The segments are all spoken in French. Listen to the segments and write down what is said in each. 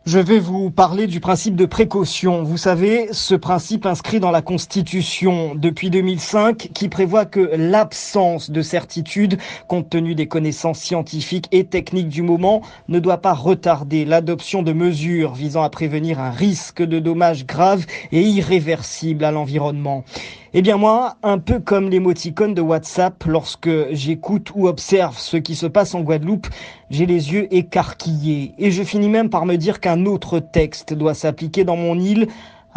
Je vais vous parler du principe de précaution. Vous savez, ce principe inscrit dans la Constitution depuis 2005 qui prévoit que l'absence de certitude, compte tenu des connaissances scientifiques et techniques du moment, ne doit pas retarder l'adoption de mesures visant à prévenir un risque de dommages graves et irréversibles à l'environnement. Eh bien moi, un peu comme l'émoticône de WhatsApp, lorsque j'écoute ou observe ce qui se passe en Guadeloupe, j'ai les yeux écarquillés. Et je finis même par me dire qu'un autre texte doit s'appliquer dans mon île,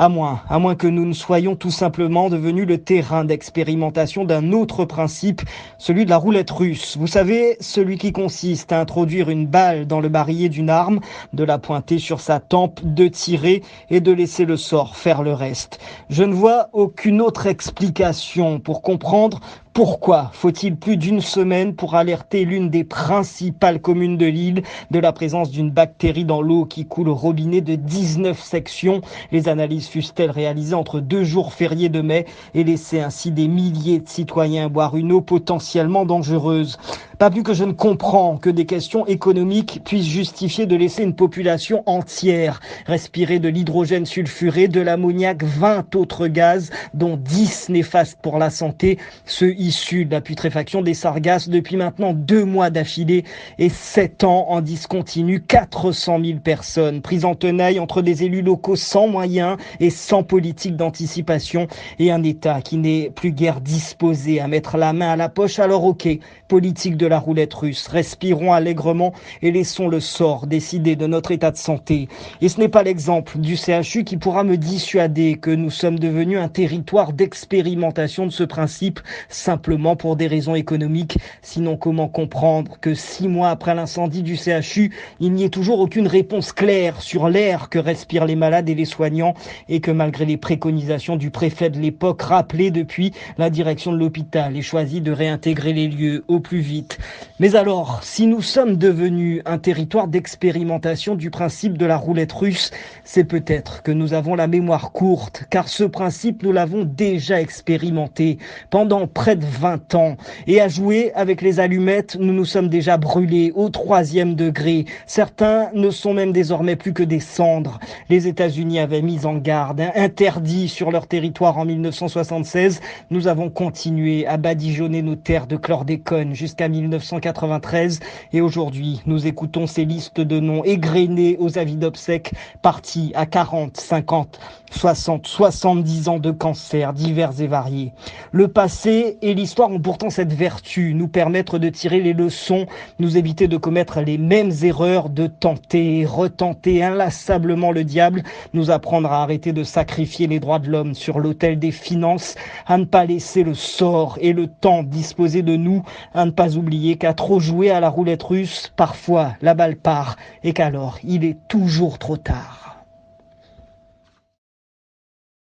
à moins que nous ne soyons tout simplement devenus le terrain d'expérimentation d'un autre principe, celui de la roulette russe. Vous savez, celui qui consiste à introduire une balle dans le barillet d'une arme, de la pointer sur sa tempe, de tirer et de laisser le sort faire le reste. Je ne vois aucune autre explication pour comprendre pourquoi faut-il plus d'une semaine pour alerter l'une des principales communes de l'île de la présence d'une bactérie dans l'eau qui coule au robinet de 19 sections. Les analyses fussent-elles réalisées entre 2 jours fériés de mai et laisser ainsi des milliers de citoyens boire une eau potentiellement dangereuse. Pas plus que je ne comprends que des questions économiques puissent justifier de laisser une population entière respirer de l'hydrogène sulfuré, de l'ammoniac, 20 autres gaz, dont 10 néfastes pour la santé, ceux issus de la putréfaction des sargasses depuis maintenant 2 mois d'affilée et 7 ans en discontinu, 400 000 personnes prises en tenaille entre des élus locaux sans moyens et sans politique d'anticipation et un État qui n'est plus guère disposé à mettre la main à la poche. Alors ok, politique de la roulette russe, respirons allègrement et laissons le sort décider de notre état de santé. Et ce n'est pas l'exemple du CHU qui pourra me dissuader que nous sommes devenus un territoire d'expérimentation de ce principe simplement pour des raisons économiques. Sinon, comment comprendre que 6 mois après l'incendie du CHU, il n'y ait toujours aucune réponse claire sur l'air que respirent les malades et les soignants et que malgré les préconisations du préfet de l'époque rappelées depuis, la direction de l'hôpital ait choisi de réintégrer les lieux au plus vite. Mais alors, si nous sommes devenus un territoire d'expérimentation du principe de la roulette russe, c'est peut-être que nous avons la mémoire courte, car ce principe, nous l'avons déjà expérimenté pendant près de 20 ans. Et à jouer avec les allumettes, nous nous sommes déjà brûlés au 3e degré. Certains ne sont même désormais plus que des cendres. Les États-Unis avaient mis en garde, interdit sur leur territoire en 1976. Nous avons continué à badigeonner nos terres de chlordécone jusqu'à 1993 et aujourd'hui, nous écoutons ces listes de noms égrenés aux avis d'obsèques partis à 40, 50, 60, 70 ans de cancers divers et variés. Le passé et l'histoire ont pourtant cette vertu, nous permettre de tirer les leçons, nous éviter de commettre les mêmes erreurs, de tenter et retenter inlassablement le diable, nous apprendre à arrêter de sacrifier les droits de l'homme sur l'autel des finances, à ne pas laisser le sort et le temps disposer de nous, à ne pas oublier qu'à trop jouer à la roulette russe, parfois la balle part et qu'alors il est toujours trop tard.